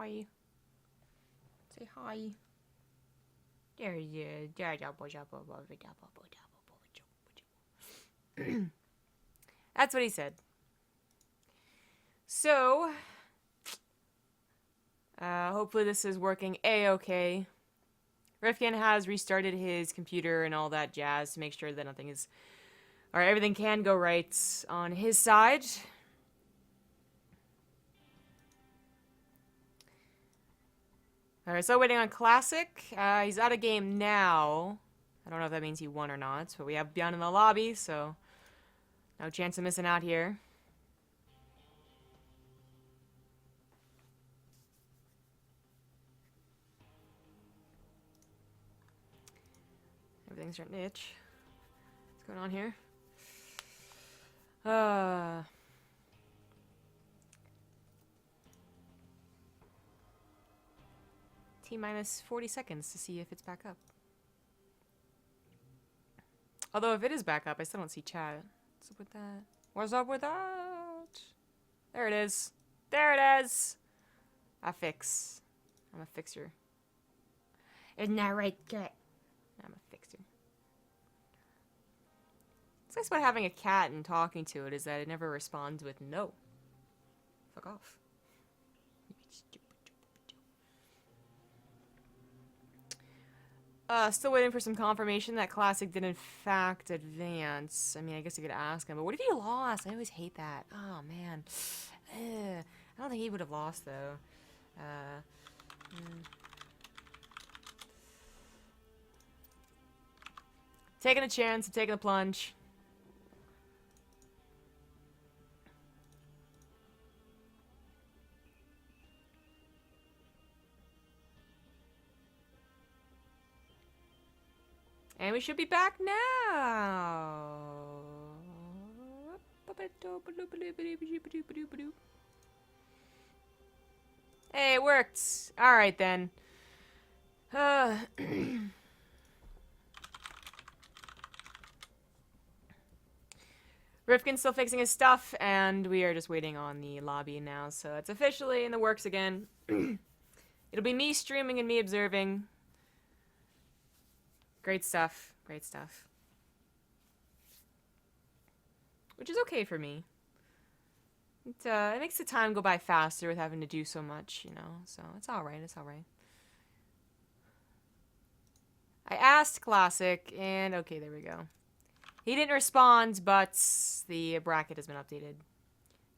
hi. Say hi. There he is. That's what he said. So, hopefully this is working a-okay. Rifkin has restarted his computer and all that jazz to make sure that nothing is... Alright, everything can go right on his side. Alright, so waiting on Classic. He's out of game now. I don't know if that means he won or not, but we have ByuN in the lobby, so no chance of missing out here. Everything's starting to itch. What's going on here? T-minus 40 seconds to see if it's back up. Although if it is back up, I still don't see chat. What's up with that? What's up with that? There it is. There it is. I'm a fixer. Isn't that right, cat? I'm a fixer. What's nice about having a cat and talking to it is that it never responds with no. Fuck off. Still waiting for some confirmation that Classic did in fact advance. I mean, I guess I could ask him, but what if he lost? I always hate that. Oh, man. I don't think he would have lost, though. Taking a chance, taking a plunge. And we should be back now. Hey, it worked. Alright then. Rifkin's still fixing his stuff, and we are just waiting on the lobby now, so it's officially in the works again. It'll be me streaming and me observing. Great stuff. Great stuff. Which is okay for me. It makes the time go by faster with having to do so much, you know, so it's alright, it's alright. I asked Classic, and okay, there we go. He didn't respond, but the bracket has been updated.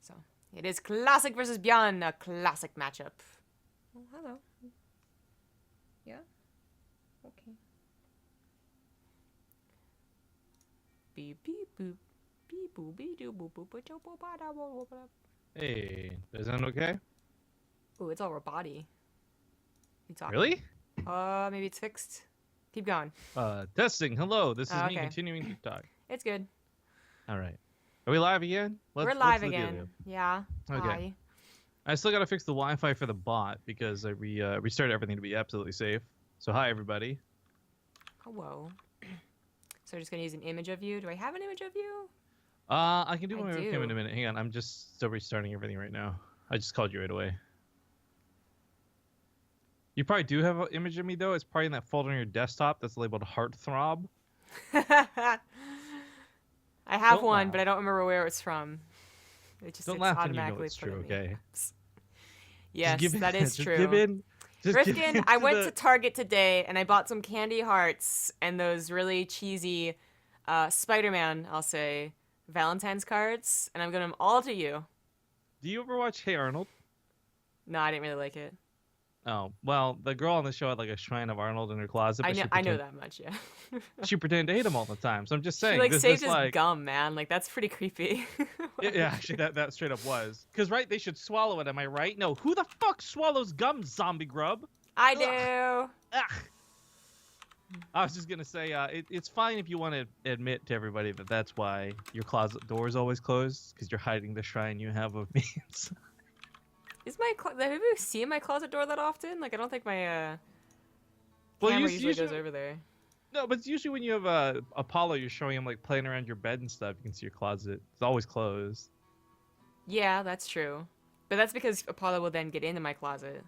So, it is Classic versus ByuN, a classic matchup. Oh, hello. Yeah? Okay. Beep beep boop. Beep boop beep doo boop boop boop boop boop boop. Hey, is that okay? Ooh, it's all robot-y. You talking? Really? Maybe it's fixed. Keep going. Testing. Hello, this is me okay. continuing to talk. It's good. All right. Are we live again? We're live again. Yeah. Okay. Hi. I still gotta fix the Wi-Fi for the bot because I restarted everything to be absolutely safe. So hi everybody. Hello. So we're just gonna use an image of you. Do I have an image of you? I can do my do. webcam in a minute. Hang on, I'm just still restarting everything right now. I just called you right away. You probably do have an image of me though. It's probably in that folder on your desktop that's labeled Heartthrob. I have Don't one, laugh. but I don't remember where it's from. It just Don't it's laugh when you know automatically it's put true, in the okay? apps. Yes, Just give that in- is just true. Give in. Just give Rifkin, in I to went the- to Target today and I bought some candy hearts and those really cheesy Spider-Man, I'll say, Valentine's cards, and I'm giving them all to you. Do you ever watch Hey Arnold? No, I didn't really like it. Oh, well, the girl on the show had like a shrine of Arnold in her closet. I But know that much, yeah. She pretended to hate him all the time. So I'm just saying. She like this saved his like, gum, man. Like that's pretty creepy. yeah, actually, that straight up was. Because, right, they should swallow it, am I right? No, who the fuck swallows gum, zombie grub? I Ugh. do. Ugh. I was just going to say, it's fine if you want to admit to everybody that that's why your closet door is always closed, because you're hiding the shrine you have of me. Is my have you seen my closet door that often? Like I don't think my Well, camera usually goes over there. No, but it's usually when you have Apollo, you're showing him like playing around your bed and stuff. You can see your closet. It's always closed. Yeah, that's true. But that's because Apollo will then get into my closet.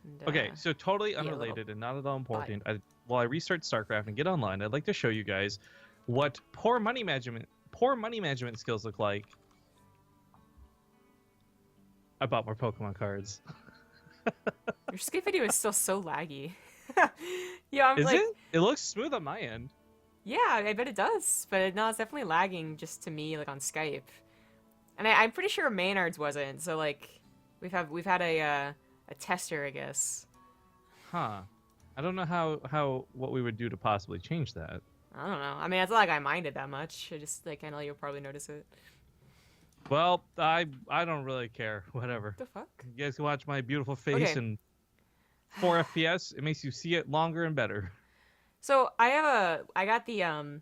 And, Okay, so totally little unrelated and not at all important. While I restart StarCraft and get online, I'd like to show you guys what poor money management skills look like. I bought more Pokemon cards. Your skip video is still so laggy. Yeah, I'm Is like, it? It looks smooth on my end. yeah, I bet it does, but no, it's definitely lagging just to me, like on Skype. And I'm pretty sure Maynard's wasn't. So like, we've had a tester, I guess. Huh. I don't know how what we would do to possibly change that. I don't know. I mean, it's not like I minded that much. I just like, I know you'll probably notice it. Well, I don't really care. Whatever. The fuck? You guys can watch my beautiful face Okay. and 4 FPS. It makes you see it longer and better. So I got the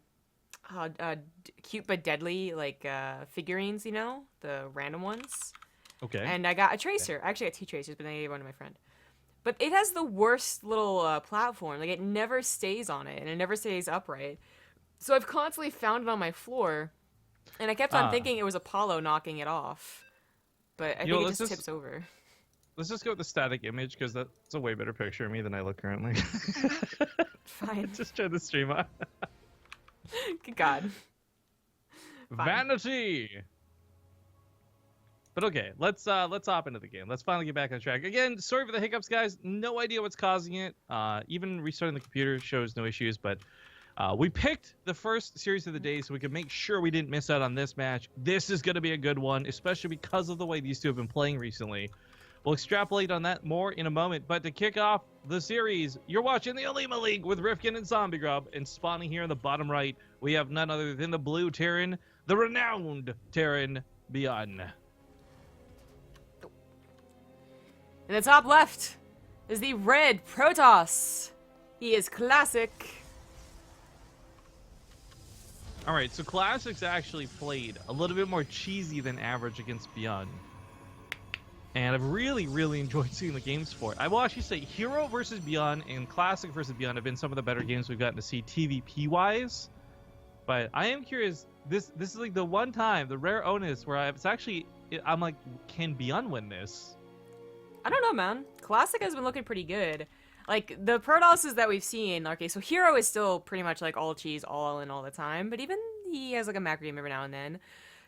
cute but deadly like figurines, you know, the random ones. Okay. And I got a tracer. I actually got 2 tracers, but then I gave one to my friend. But it has the worst little platform. Like, it never stays on it, and it never stays upright. So I've constantly found it on my floor, and I kept on thinking it was Apollo knocking it off. But I think it just tips over. Let's just go with the static image, because that's a way better picture of me than I look currently. Fine. Just turn the stream on. Good God. Fine. Vanity! But okay, let's hop into the game. Let's finally get back on track. Again, sorry for the hiccups, guys. No idea what's causing it. Even restarting the computer shows no issues, but we picked the first series of the day so we could make sure we didn't miss out on this match. This is going to be a good one, especially because of the way these two have been playing recently. We'll extrapolate on that more in a moment, but to kick off the series, you're watching the Olimoleague with Rifkin and Zombie Grub, and spawning here in the bottom right, we have none other than the blue Terran, the renowned Terran, ByuN. In the top left is the red Protoss. He is classic. All right, so Classic's actually played a little bit more cheesy than average against ByuN. And I've really, really enjoyed seeing the games for it. I will actually say Hero versus ByuN and Classic versus ByuN have been some of the better games we've gotten to see TVP-wise. But I am curious, this is like the one time, the rare onus where I'm like, can ByuN win this? I don't know, man. Classic has been looking pretty good. Like, the Protosses that we've seen, okay, so Hero is still pretty much like all cheese, all in all the time, but even he has like a macro game every now and then.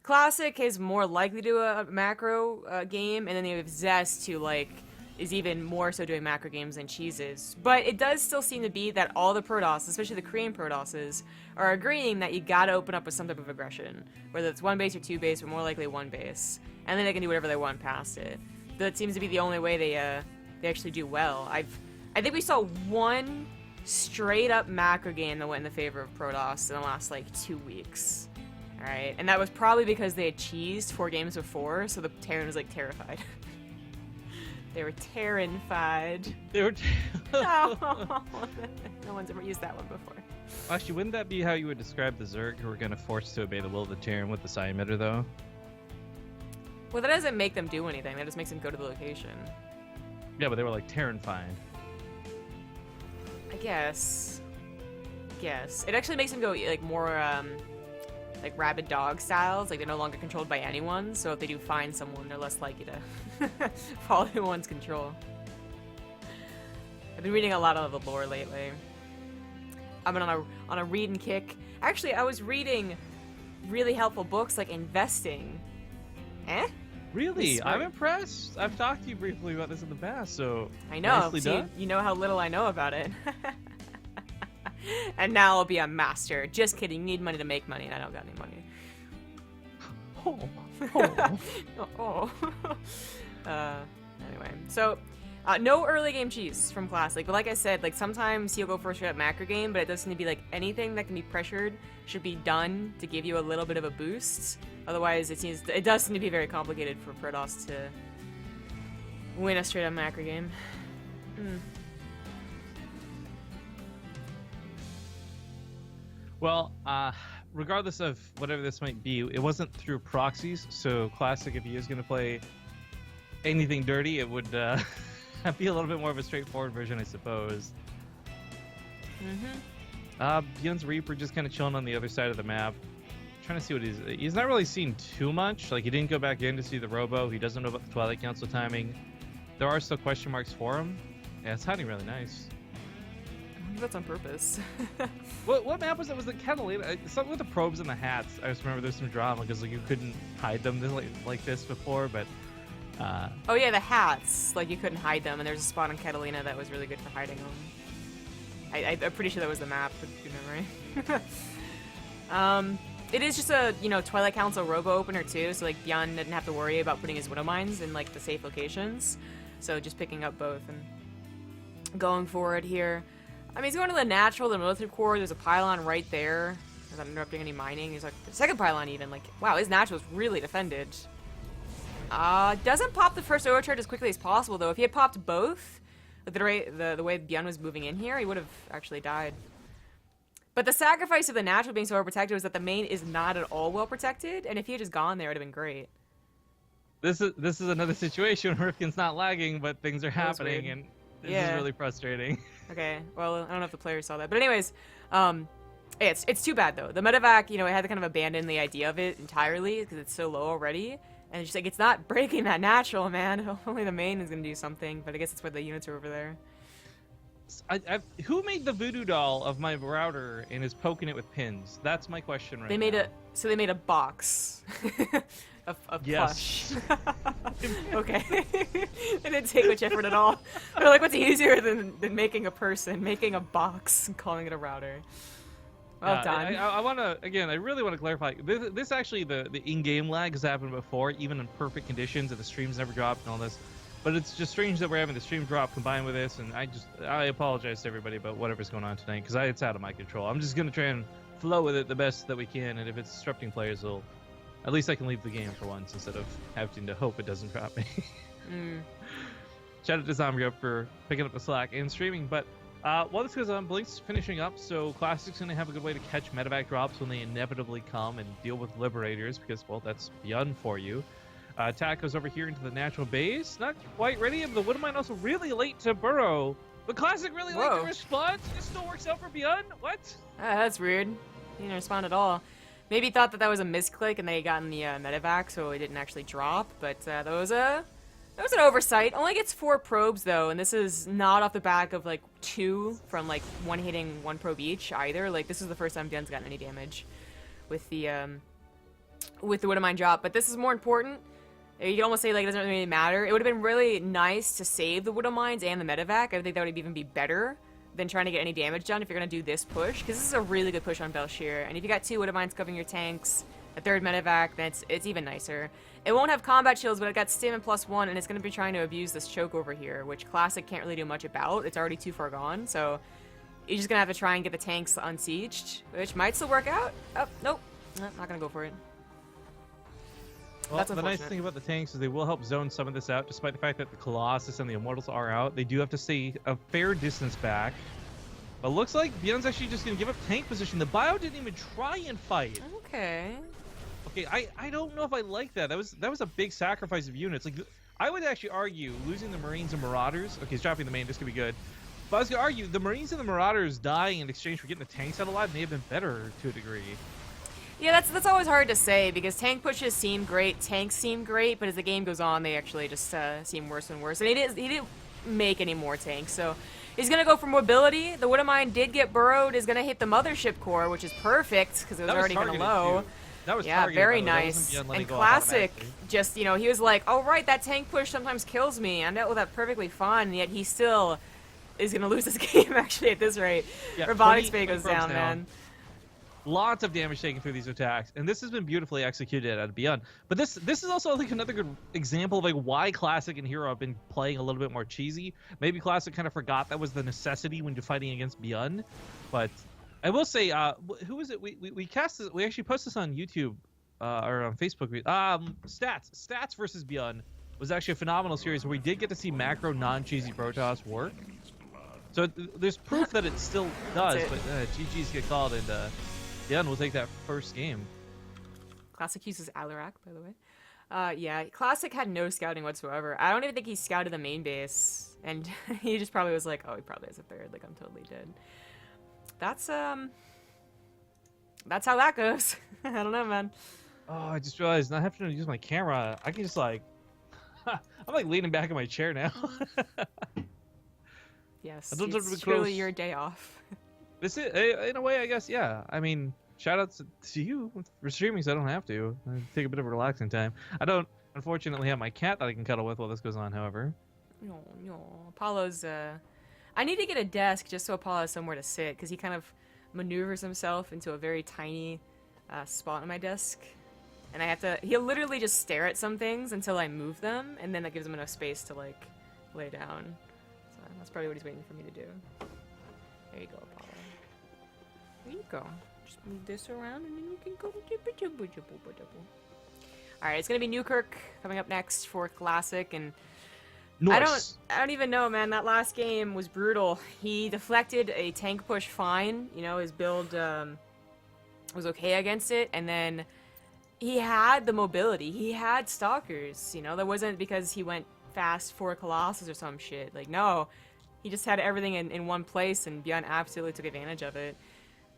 Classic is more likely to do a macro game, and then you have Zest, who like is even more so doing macro games than cheeses. But it does still seem to be that all the Protosses, especially the Korean Protosses, are agreeing that you gotta open up with some type of aggression. Whether it's 1 base or 2 base, but more likely 1 base. And then they can do whatever they want past it. That seems to be the only way they actually do well. I think we saw one straight up macro game that went in the favor of Protoss in the last like 2 weeks. Alright, and that was probably because they had cheesed 4 games before, so the Terran was like terrified. They were Terran-fied. They were No one's ever used that one before. Actually, wouldn't that be how you would describe the Zerg who were going to force to obey the will of the Terran with the psi emitter, though? Well, that doesn't make them do anything. That just makes them go to the location. Yeah, but they were like Terran-fied. I guess. It actually makes them go like more like rabid dog styles. Like they're no longer controlled by anyone. So if they do find someone, they're less likely to follow anyone's control. I've been reading a lot of the lore lately. I've been on a reading kick. Actually, I was reading really helpful books like investing. Really? I'm impressed. I've talked to you briefly about this in the past, so I know. nicely done. You know how little I know about it. And now I'll be a master. Just kidding. You need money to make money, and I don't got any money. Anyway, so no early game cheese from Classic, but like I said, like sometimes he'll go for a straight up macro game, but it does seem to be like anything that can be pressured should be done to give you a little bit of a boost. Otherwise, it does seem to be very complicated for Protoss to win a straight up macro game. Well, regardless of whatever this might be, it wasn't through proxies, so Classic, if he is going to play anything dirty, it would be a little bit more of a straightforward version, I suppose. ByuN's Reaper just kind of chilling on the other side of the map. Trying to see what he's not really seen too much. Like, he didn't go back in to see the Robo. He doesn't know about the Twilight Council timing. There are still question marks for him. Yeah, it's hiding really nice. I wonder if that's on purpose. What map was it? Was it Catalina? Something with the probes and the hats. I just remember there's some drama because like you couldn't hide them like this before, but. Oh yeah, the hats. Like you couldn't hide them, and there's a spot on Catalina that was really good for hiding them. I'm pretty sure that was the map, with good memory. It is just a Twilight Council robo opener too, so like ByuN didn't have to worry about putting his Widow Mines in like the safe locations. So just picking up both and going for it here. I mean, he's going to the natural, the military core. There's a pylon right there. He's not interrupting any mining. He's like the second pylon even. Like wow, his natural is really defended. Doesn't pop the first overcharge as quickly as possible though. If he had popped both, the way ByuN was moving in here, he would have actually died. But the sacrifice of the natural being so overprotected was that the main is not at all well protected, and if he had just gone there, it would have been great. This is another situation where Rifkin's not lagging, but things are happening, and this is really frustrating. Okay, well, I don't know if the players saw that, but anyways, it's too bad though. The medevac, it had to kind of abandon the idea of it entirely because it's so low already. And it's just like, it's not breaking that natural, man. Only the main is going to do something, but I guess it's where the units are over there. Who made the voodoo doll of my router and is poking it with pins? That's my question right now. They made a box of plush. Okay. They didn't take much effort at all. They're like, what's easier than making a person, making a box and calling it a router? Well done. I really want to clarify. This actually, the in-game lag has happened before, even in perfect conditions, and the streams never dropped and all this. But it's just strange that we're having the stream drop combined with this, and I apologize to everybody about whatever's going on tonight, because it's out of my control. I'm just going to try and flow with it the best that we can, and if it's disrupting players, at least I can leave the game for once, instead of having to hope it doesn't drop me. Shout out to Zombie Up for picking up the slack and streaming, but while this goes on, Blink's finishing up, so Classic's going to have a good way to catch medevac drops when they inevitably come and deal with Liberators, because, well, that's ByuN for you. Attack goes over here into the natural base. Not quite ready, and the Widow Mine also really late to burrow. But Classic really late to respond. This still works out for ByuN? What? That's weird. He didn't respond at all. Maybe he thought that was a misclick and they had gotten the medevac, so it didn't actually drop, but that was an oversight. Only gets 4 probes though, and this is not off the back of like 2 from like one hitting 1 probe each either. Like this is the first time ByuN's gotten any damage with the Widow Mine drop. But this is more important. You can almost say like it doesn't really matter. It would have been really nice to save the Widow Mines and the medevac. I think that would even be better than trying to get any damage done if you're gonna do this push, because this is a really good push on Belshir. And if you got 2 Widow Mines covering your tanks, a 3rd medevac, then it's even nicer. It won't have combat shields, but it got stim and +1, and it's going to be trying to abuse this choke over here, which Classic can't really do much about. It's already too far gone, so you're just going to have to try and get the tanks unsieged, which might still work out. Oh, nope. Not going to go for it. Well, the nice thing about the tanks is they will help zone some of this out, despite the fact that the Colossus and the Immortals are out. They do have to stay a fair distance back. But looks like ByuN's actually just going to give up tank position. The Bio didn't even try and fight. Okay. Okay, I don't know if I like that. That was a big sacrifice of units. Like, I would actually argue losing the Marines and Marauders. Okay, he's dropping the main. This could be good. But I was gonna argue the Marines and the Marauders dying in exchange for getting the tanks out alive may have been better to a degree. Yeah, that's always hard to say because tank pushes seem great, tanks seem great, but as the game goes on, they actually just seem worse and worse. And he didn't make any more tanks, so he's gonna go for mobility. The Widow Mine did get burrowed. Is gonna hit the mothership core, which is perfect because it was already kind of low. That was very nice. And Classic just, he was like, oh right, that tank push sometimes kills me. I dealt with that perfectly fine, and yet he still is going to lose this game actually at this rate. Yeah, Robotics Bay goes down, man. Lots of damage taken through these attacks, and this has been beautifully executed at ByuN. But this is also like another good example of like why Classic and Hero have been playing a little bit more cheesy. Maybe Classic kind of forgot that was the necessity when fighting against ByuN, but I will say, who was it? We cast this. We actually posted this on YouTube or on Facebook. Stats versus ByuN was actually a phenomenal series where we did get to see macro non-cheesy Protoss work. So there's proof that it still does, but GGs get called, and ByuN will take that first game. Classic uses Alarak, by the way. Yeah, Classic had no scouting whatsoever. I don't even think he scouted the main base, and he just probably was like, oh, he probably has a third. Like, I'm totally dead. That's how that goes. I don't know, man. Oh, I just realized not having to use my camera. I can just like, I'm like leaning back in my chair now. Yes, I don't have to be it's truly close. your day off. This is, in a way, I guess, yeah. I mean, shout outs to you for streaming, so I don't have to. I take a bit of a relaxing time. I don't, unfortunately, have my cat that I can cuddle with while this goes on, however. No, no. Apollo's, I need to get a desk just so Apollo has somewhere to sit, because he kind of maneuvers himself into a very tiny spot on my desk. And I have to, he'll literally just stare at some things until I move them, and then that gives him enough space to, like, lay down. So that's probably what he's waiting for me to do. There you go, Apollo. There you go. Just move this around, and then you can go. Alright, it's gonna be Newkirk coming up next for Classic, and Nice. I don't even know, man. That last game was brutal. He deflected a tank push fine. You know, his build was okay against it, and then he had the mobility. He had stalkers. You know, that wasn't because he went fast for Colossus or some shit. Like, no, he just had everything in one place, and ByuN absolutely took advantage of it.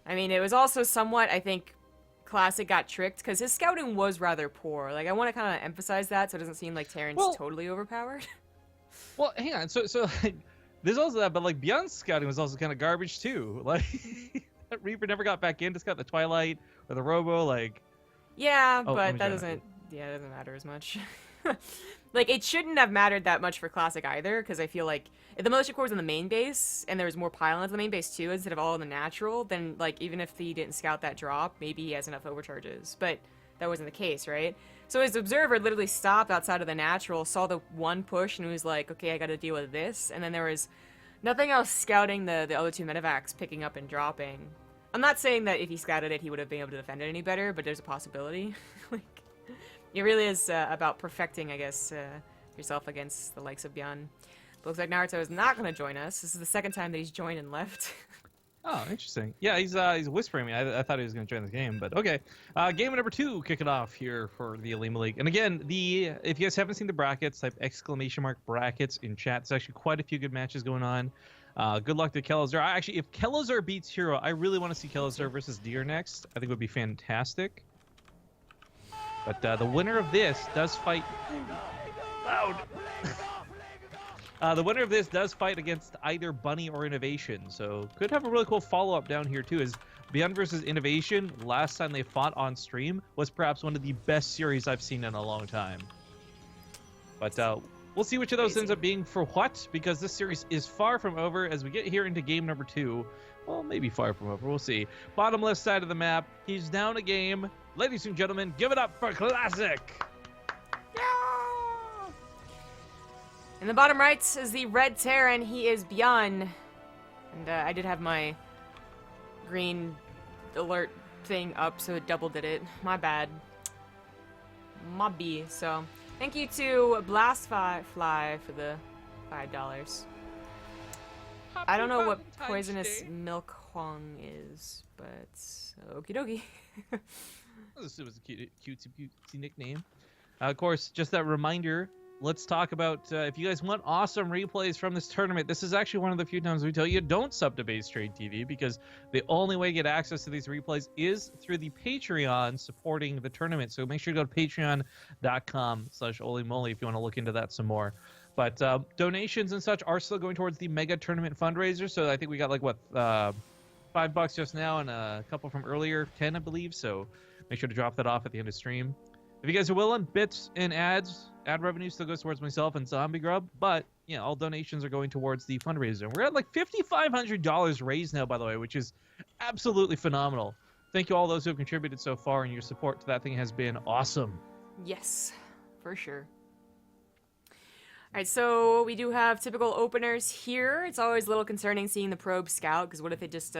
I mean, it was also somewhat, I think, Classic got tricked because his scouting was rather poor. Like, I want to kind of emphasize that so it doesn't seem like Terran's totally overpowered. Well, hang on. So like, there's also that, but like ByuN's scouting was also kind of garbage too. Like that Reaper never got back in. Just got the Twilight or the Robo. Like, Yeah, oh, but that doesn't. Yeah, it doesn't matter as much. Like, it shouldn't have mattered that much for Classic either, because I feel like if the militia corps was in the main base and there was more pylons in the main base too, instead of all in the natural, then like even if he didn't scout that drop, maybe he has enough overcharges. But that wasn't the case, right? So his observer literally stopped outside of the natural, saw the one push, and was like, okay, I got to deal with this. And then there was nothing else scouting the other two medevacs picking up and dropping. I'm not saying that if he scouted it, he would have been able to defend it any better, but there's a possibility. Like, it really is about perfecting, I guess, yourself against the likes of ByuN. But looks like Naruto is not going to join us. This is the second time that he's joined and left. oh, interesting. Yeah, he's whispering me. I thought he was going to join the game, but okay. Game number 2 kicking off here for the Olimoleague. And again, if you guys haven't seen the brackets, type ! Brackets in chat. There's actually quite a few good matches going on. Good luck to Kelazar. Actually, if Kelazar beats Hero, I really want to see Kelazar versus Deer next. I think it would be fantastic. But the winner of this does fight. Loud. The winner of this does fight against either Bunny or Innovation. So could have a really cool follow-up down here too. Is ByuN versus Innovation, last time they fought on stream, was perhaps one of the best series I've seen in a long time. But we'll see which of those ends up being for what, because this series is far from over as we get here into game number 2. Well, maybe far from over. We'll see. Bottom left side of the map. He's down a game. Ladies and gentlemen, give it up for Classic. Yeah! In the bottom right is the red Terran. He is ByuN. And I did have my green alert thing up, so it double did it. My bad. My B. So, thank you to Blastfly for the $5. I don't know what Poisonous Milk Huang is, but okie dokie. This was a cutesy nickname. Of course, just that reminder, let's talk about, if you guys want awesome replays from this tournament, this is actually one of the few times we tell you don't sub to BaseTradeTV, because the only way to get access to these replays is through the Patreon supporting the tournament. So make sure to go to patreon.com/Olimoleague if you want to look into that some more. But donations and such are still going towards the mega tournament fundraiser. So I think we got like, what, $5 just now and a couple from earlier, 10 I believe. So make sure to drop that off at the end of stream. If you guys are willing, bits and ad revenue still goes towards myself and Zombie Grub. But, yeah, all donations are going towards the fundraiser. We're at like $5,500 raised now, by the way, which is absolutely phenomenal. Thank you all those who have contributed so far, and your support to that thing has been awesome. Yes, for sure. Alright, so we do have typical openers here. It's always a little concerning seeing the probe scout, because what if it just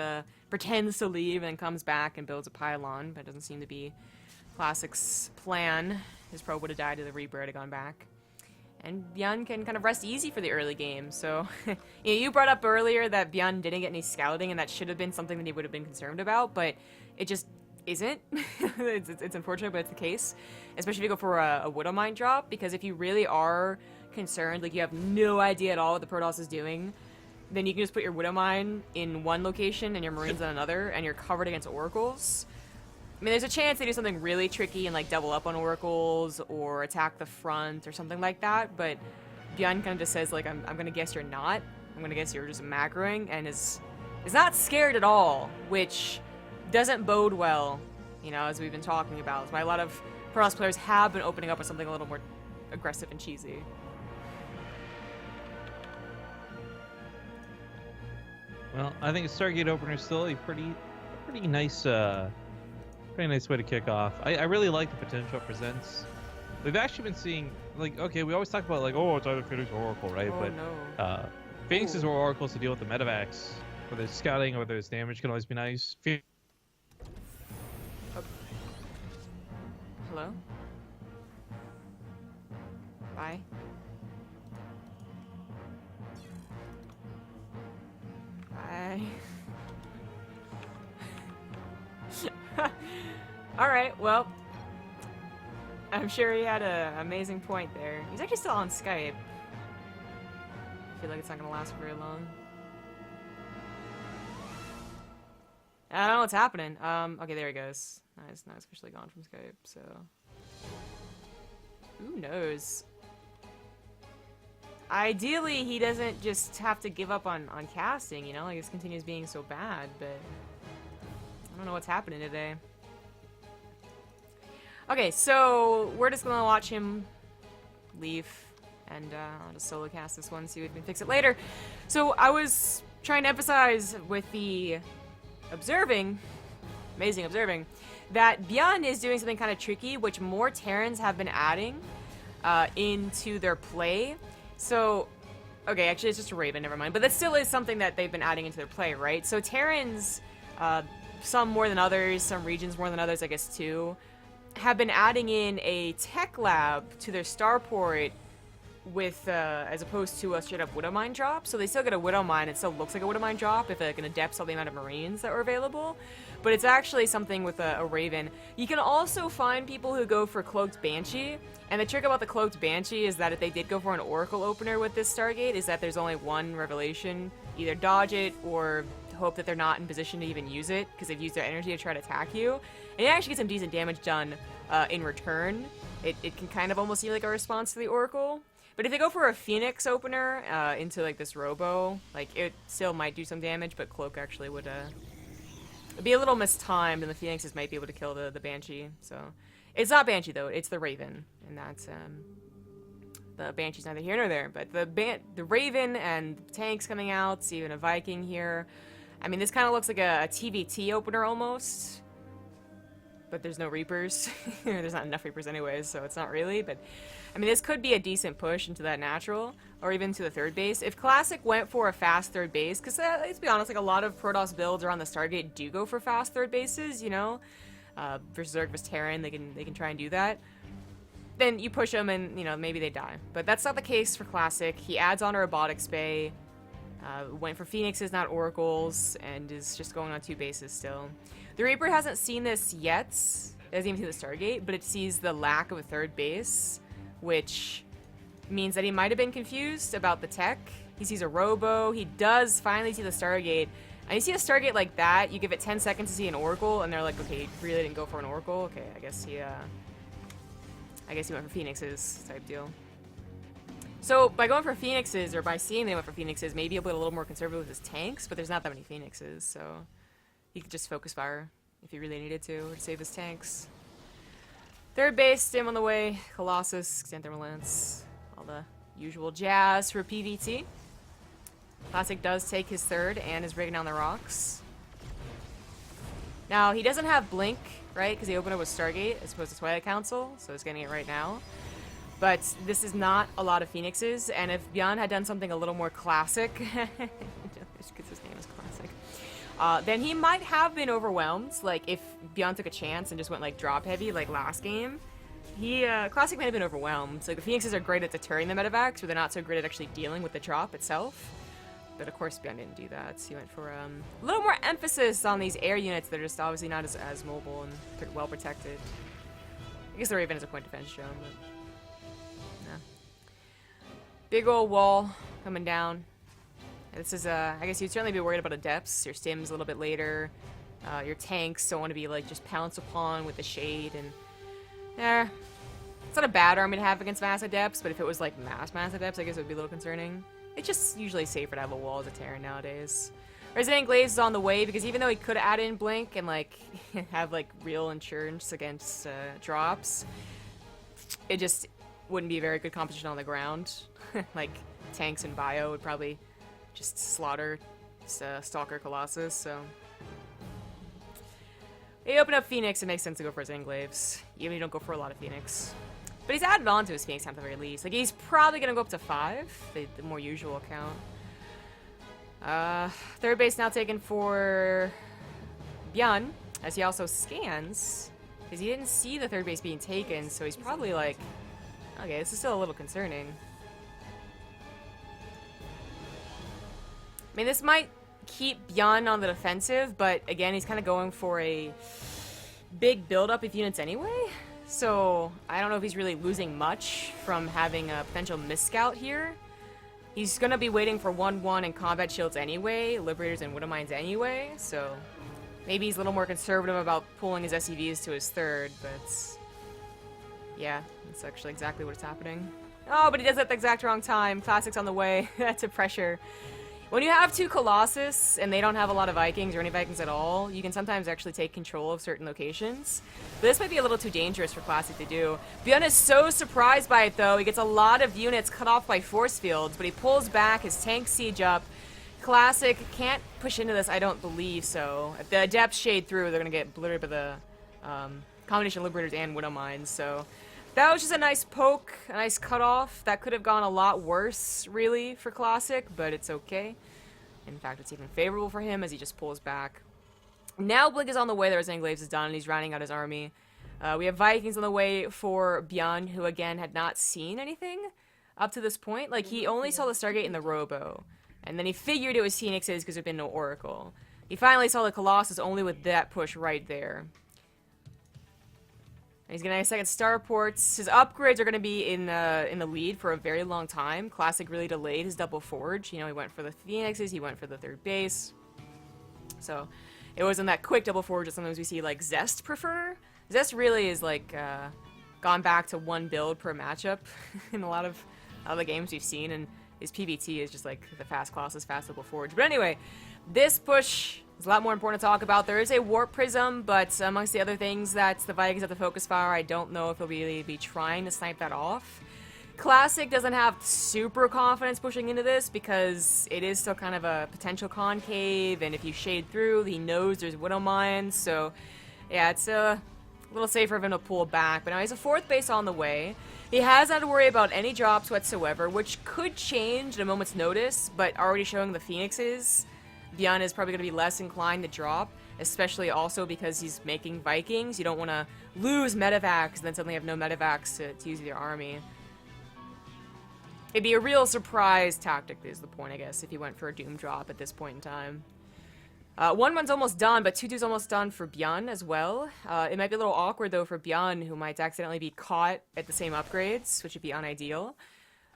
pretends to leave and then comes back and builds a pylon? But it doesn't seem to be Classic's plan. His probe would have died to the Reaper had gone back. And ByuN can kind of rest easy for the early game. So, you brought up earlier that ByuN didn't get any scouting, and that should have been something that he would have been concerned about, but it just isn't. it's unfortunate, but it's the case. Especially if you go for a Widow Mine drop, because if you really are concerned, like you have no idea at all what the Protoss is doing, then you can just put your Widow Mine in one location and your Marines on another, and you're covered against Oracles. I mean, there's a chance they do something really tricky and like double up on Oracles or attack the front or something like that, but ByuN kind of just says like, I'm gonna guess you're not I'm gonna guess you're just macroing and is not scared at all, which doesn't bode well, you know, as we've been talking about. That's why a lot of Protoss players have been opening up with something a little more aggressive and cheesy. Well, I think a Stargate opener is still a pretty nice way to kick off. I really like the potential it presents. We've actually been seeing, like, okay, we always talk about, like, oh, it's either Phoenix or Oracle, right? Oh, but no. Phoenixes or Oracles to deal with the medevacs, whether it's scouting or whether it's damage, can always be nice. Hello? Bye. Bye. Alright, well. I'm sure he had an amazing point there. He's actually still on Skype. I feel like it's not gonna last for very long. I don't know what's happening. Okay, there he goes. Nice, now he's officially gone from Skype, so... Who knows? Ideally, he doesn't just have to give up on casting, you know? Like, this continues being so bad, but... I don't know what's happening today. Okay, so we're just gonna watch him leave, and I'll just solo cast this one, see if we can fix it later. So I was trying to emphasize with the amazing observing, that ByuN is doing something kind of tricky, which more Terrans have been adding into their play. So, okay, actually it's just a Raven, never mind. But that still is something that they've been adding into their play, right? So Terrans, some more than others, some regions more than others, I guess too, have been adding in a tech lab to their starport with, as opposed to a straight up Widow Mine drop. So they still get a Widow Mine, it still looks like a Widow Mine drop if like an Adept saw the amount of Marines that were available. But it's actually something with a Raven. You can also find people who go for Cloaked Banshee, and the trick about the Cloaked Banshee is that if they did go for an Oracle opener with this Stargate, is that there's only one revelation. Either dodge it or hope that they're not in position to even use it, because they've used their energy to try to attack you. And you actually get some decent damage done in return. It can kind of almost seem like a response to the Oracle. But if they go for a Phoenix opener into like this Robo, like it still might do some damage, but Cloak actually would it'd be a little mistimed, and the Phoenixes might be able to kill the Banshee. So it's not Banshee though; it's the Raven, and that's the Banshee's neither here nor there. But the Raven and tanks coming out, see even a Viking here. I mean, this kind of looks like a TvT opener almost. But there's no Reapers. There's not enough Reapers anyways, so it's not really. But, I mean, this could be a decent push into that natural, or even to the third base. If Classic went for a fast third base, because let's be honest, like a lot of Protoss builds around the Stargate do go for fast third bases, you know? Versus Zerg versus Terran, they can try and do that. Then you push them and, you know, maybe they die. But that's not the case for Classic. He adds on a Robotics Bay, went for Phoenixes, not Oracles, and is just going on 2 bases still. The Reaper hasn't seen this yet. It hasn't even seen the Stargate, but it sees the lack of a third base, which means that he might have been confused about the tech. He sees a Robo. He does finally see the Stargate. And you see a Stargate like that, you give it 10 seconds to see an Oracle, and they're like, okay, he really didn't go for an Oracle? Okay, I guess he went for Phoenixes type deal. So by going for Phoenixes, or by seeing they went for Phoenixes, maybe he'll be a little more conservative with his tanks, but there's not that many Phoenixes, so he could just focus fire if he really needed to save his tanks. Third base, Stim on the way, Colossus, Xanther Lance, all the usual jazz for PvT. Classic does take his third and is breaking down the rocks. Now, he doesn't have Blink, right, because he opened it with Stargate as opposed to Twilight Council, so he's getting it right now. But this is not a lot of Phoenixes, and if ByuN had done something a little more classic, just because his name is Classic, then he might have been overwhelmed. Like, if ByuN took a chance and just went, like, drop heavy, like last game, Classic might have been overwhelmed. So the Phoenixes are great at deterring the medevacs, but they're not so great at actually dealing with the drop itself. But of course, ByuN didn't do that. So he went for a little more emphasis on these air units that are just obviously not as mobile and well protected. I guess the Raven is a point defense drone, but yeah. Big old wall coming down. This is I guess you'd certainly be worried about Adepts. Your Stims a little bit later. Your tanks don't want to be like just pounced upon with the shade, and it's not a bad army to have against mass Adepts, but if it was like mass Adepts, I guess it would be a little concerning. It's just usually safer to have a wall as a Terran nowadays. Resident Glaives is on the way because even though he could add in Blink and like have like real insurance against drops, it just wouldn't be very good competition on the ground. Like tanks and Bio would probably just slaughter Stalker Colossus, so... He opened up Phoenix, it makes sense to go for his Englaves, even if you don't go for a lot of Phoenix. But he's added on to his Phoenix at the very least. Like, he's probably going to go up to 5, the more usual count. Third base now taken for ByuN, as he also scans, because he didn't see the third base being taken, so he's probably like, okay, this is still a little concerning. I mean, this might keep ByuN on the defensive, but again, he's kind of going for a big build-up with units anyway. So, I don't know if he's really losing much from having a potential miss-scout here. He's going to be waiting for 1-1 and combat shields anyway, Liberators and Widow Mines anyway, so maybe he's a little more conservative about pulling his SCVs to his third, but yeah, that's actually exactly what's happening. Oh, but he does it at the exact wrong time. Classic's on the way. That's a pressure. When you have 2 Colossus, and they don't have a lot of Vikings, or any Vikings at all, you can sometimes actually take control of certain locations. But this might be a little too dangerous for Classic to do. ByuN is so surprised by it, though. He gets a lot of units cut off by force fields, but he pulls back, his tank siege up. Classic can't push into this, I don't believe so. If the Adepts shade through, they're going to get obliterated by the combination of Liberators and Widow Mines, so... That was just a nice poke, a nice cutoff. That could have gone a lot worse, really, for Classic, but it's okay. In fact, it's even favorable for him as he just pulls back. Now Blink is on the way, the Resident Glaives is done, and he's rounding out his army. We have Vikings on the way for ByuN, who again had not seen anything up to this point. Like, he only saw the Stargate and the Robo, and then he figured it was Phoenix's because there'd been no Oracle. He finally saw the Colossus only with that push right there. He's gonna have second starports. His upgrades are gonna be in the lead for a very long time. Classic really delayed his double forge. You know, he went for the Phoenixes, he went for the third base. So it wasn't that quick double forge that sometimes we see like Zest prefer. Zest really is like gone back to 1 build per matchup in a lot of other games we've seen, and his PvT is just like the fast Colossus, fast double forge. But anyway, this push is a lot more important to talk about. There is a Warp Prism, but amongst the other things that the Vikings have to focus fire, I don't know if he'll really be trying to snipe that off. Classic doesn't have super confidence pushing into this because it is still kind of a potential concave, and if you shade through, he knows there's Widow Mines, so yeah, it's a little safer of him to pull back. But now he has a 4th base on the way. He has not to worry about any drops whatsoever, which could change at a moment's notice, but already showing the Phoenixes, ByuN is probably going to be less inclined to drop, especially also because he's making Vikings. You don't want to lose medevacs and then suddenly have no medevacs to use your army. It'd be a real surprise tactic is the point, I guess, if he went for a Doom drop at this point in time. 1-1's almost done, but 2-2's almost done for ByuN as well. It might be a little awkward, though, for ByuN, who might accidentally be caught at the same upgrades, which would be unideal.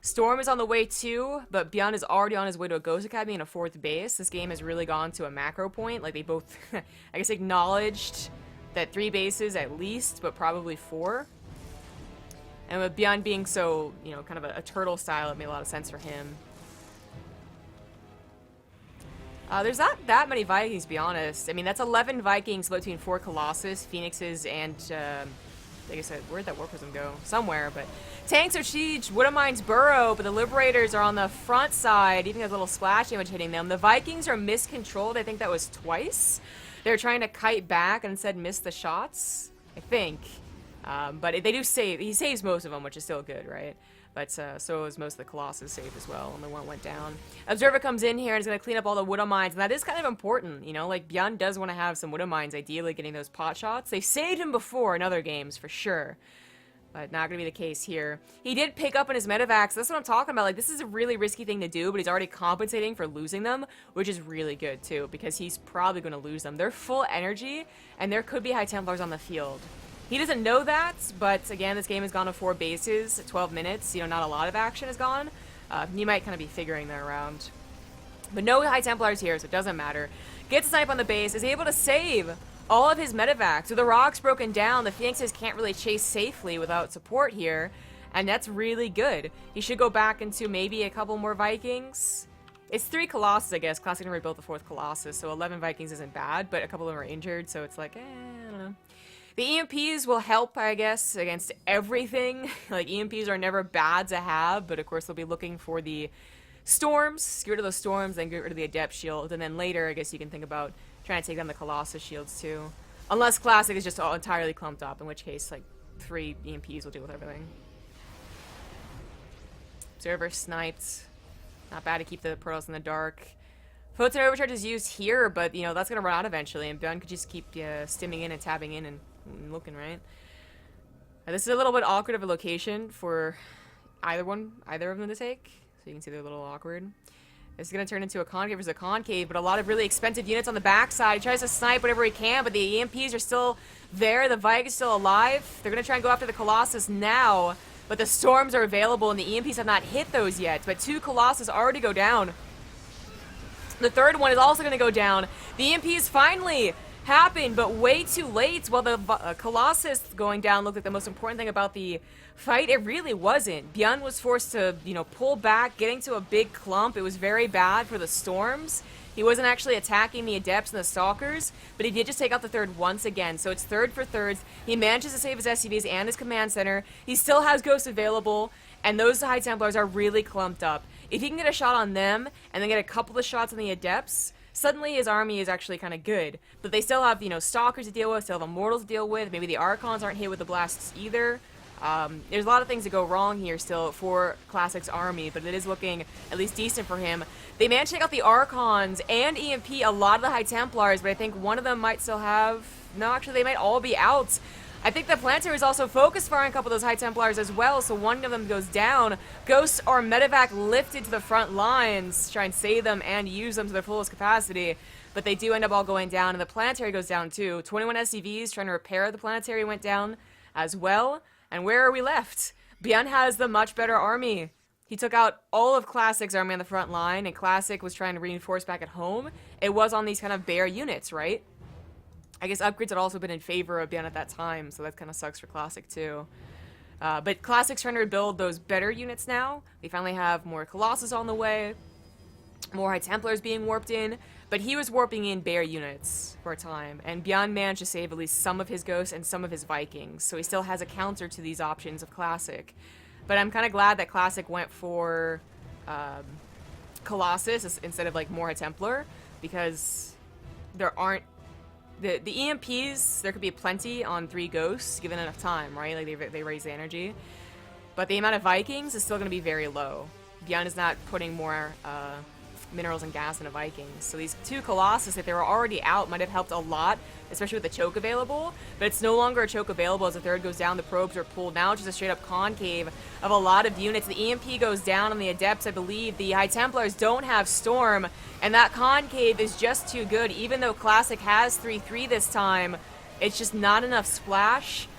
Storm is on the way too, but ByuN is already on his way to a Ghost Academy and a 4th base. This game has really gone to a macro point. Like, they both, I guess, acknowledged that 3 bases at least, but probably 4. And with ByuN being so, you know, kind of a turtle style, it made a lot of sense for him. There's not that many Vikings, to be honest. I mean, that's 11 Vikings between 4 Colossus, Phoenixes, and, like I said, where'd that Warp Prism go? Somewhere, but... Tanks are siege, Widow Mines burrow, but the Liberators are on the front side, even has a little splash damage hitting them. The Vikings are miscontrolled, I think that was twice. They're trying to kite back and instead miss the shots, I think. But they do save, he saves most of them, which is still good, right? But so is most of the Colossus saved as well, and the one went down. Observer comes in here and is going to clean up all the Widow Mines, and that is kind of important, you know? Like, ByuN does want to have some Widow Mines, ideally getting those pot shots. They've saved him before in other games, for sure. But not going to be the case here. He did pick up on his medevacs. That's what I'm talking about. Like, this is a really risky thing to do, but he's already compensating for losing them, which is really good, too, because he's probably going to lose them. They're full energy, and there could be High Templars on the field. He doesn't know that, but again, this game has gone to 4 bases, 12 minutes. You know, not a lot of action has gone. You might kind of be figuring that around. But no High Templars here, so it doesn't matter. Gets a snipe on the base, is able to save all of his medevacs. With the rocks broken down, the Phoenixes can't really chase safely without support here. and that's really good. He should go back into maybe a couple more Vikings. It's 3 Colossus, I guess. Classic never built the 4th Colossus, so 11 Vikings isn't bad, but a couple of them are injured, so it's like, I don't know. The EMPs will help, I guess, against everything. Like, EMPs are never bad to have, but of course they'll be looking for the storms. Get rid of the storms, then get rid of the Adept Shield, and then later, I guess you can think about trying to take down the Colossus shields, too. Unless Classic is just all entirely clumped up, in which case, like, 3 EMPs will deal with everything. Observer sniped. Not bad to keep the Protoss in the dark. Photon Overcharge is used here, but, you know, that's going to run out eventually, and ByuN could just keep stimming in and tabbing in and looking, right? Now, this is a little bit awkward of a location for either of them to take. So you can see they're a little awkward. This is going to turn into a concave versus a concave, but a lot of really expensive units on the backside. He tries to snipe whatever he can, but the EMPs are still there. The Vike is still alive. They're going to try and go after the Colossus now. But the storms are available, and the EMPs have not hit those yet. But 2 Colossus already go down. The 3rd one is also going to go down. The EMPs finally happened, but way too late. While the Colossus going down looked like the most important thing about the fight, it really wasn't. ByuN was forced to, you know, pull back, getting to a big clump. It was very bad for the storms. He wasn't actually attacking the Adepts and the Stalkers, but he did just take out the 3rd once again. So it's 3rd for 3rds. He manages to save his SCVs and his command center. He still has Ghosts available, and those High Templars are really clumped up. If he can get a shot on them, and then get a couple of shots on the Adepts, suddenly his army is actually kind of good. But they still have, you know, Stalkers to deal with, still have Immortals to deal with. Maybe the Archons aren't hit with the blasts either. There's a lot of things that go wrong here still for Classic's army, but it is looking at least decent for him. They managed to take out the Archons and EMP a lot of the High Templars, but I think one of them might still have... No, actually, they might all be out. I think the Planetary is also focused firing a couple of those High Templars as well, so one of them goes down. Ghosts are medevac lifted to the front lines, try and save them and use them to their fullest capacity, but they do end up all going down, and the Planetary goes down too. 21 SCVs trying to repair the Planetary went down as well. And where are we left? ByuN has the much better army. He took out all of Classic's army on the front line, and Classic was trying to reinforce back at home. It was on these kind of bare units, right? I guess upgrades had also been in favor of ByuN at that time, so that kind of sucks for Classic too. But Classic's trying to rebuild those better units now. We finally have more Colossus on the way, more High Templars being warped in, but he was warping in bare units for a time, and ByuN managed to save at least some of his Ghosts and some of his Vikings, so he still has a counter to these options of Classic. But I'm kind of glad that Classic went for Colossus instead of like more High Templar, because there aren't the EMPs, there could be plenty on 3 Ghosts given enough time, right? Like they raise the energy, but the amount of Vikings is still going to be very low. ByuN is not putting more minerals and gas into Vikings. So these 2 Colossus, if they were already out, might have helped a lot, especially with the choke available, but it's no longer a choke available as the 3rd goes down, the probes are pulled. Now it's just a straight up concave of a lot of units. The EMP goes down on the Adepts, I believe. The High Templars don't have Storm, and that concave is just too good. Even though Classic has 3-3 this time, it's just not enough splash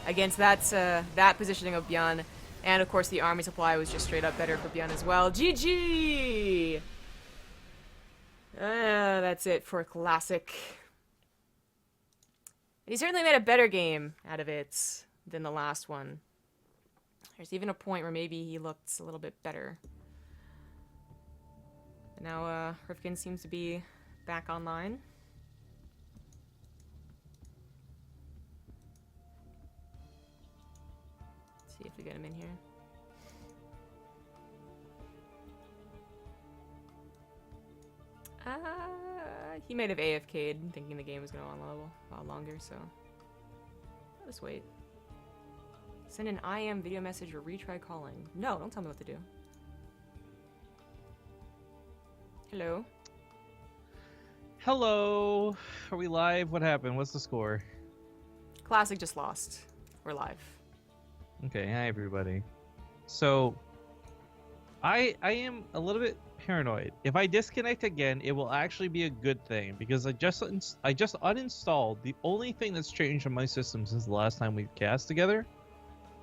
against that positioning of ByuN. And of course the army supply was just straight up better for ByuN as well. GG! That's it for Classic. He certainly made a better game out of it than the last one. There's even a point where maybe he looked a little bit better. But now Rifkin seems to be back online. Let's see if we get him in here. He might have AFK'd, thinking the game was going to go on a lot longer, so I'll just wait. Send an IM video message or retry calling. No, don't tell me what to do. Hello? Hello. Are we live? What happened? What's the score? Classic just lost. We're live. Okay, hi everybody. So, I am a little bit paranoid. If I disconnect again, it will actually be a good thing because I just uninstalled the only thing that's changed on my system since the last time we cast together.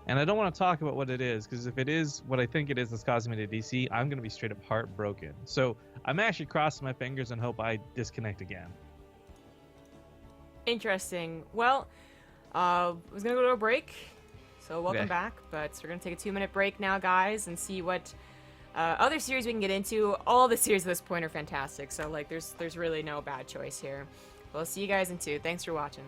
And I don't want to talk about what it is, because if it is what I think it is that's causing me to DC, I'm going to be straight up heartbroken. So I'm actually crossing my fingers and hope I disconnect again. Interesting. Well, I was going to go to a break. So welcome Okay. back, but we're gonna take a 2-minute break now, guys, and see what other series we can get into. All the series at this point are fantastic, so like there's really no bad choice here. We'll see you guys in 2. Thanks for watching.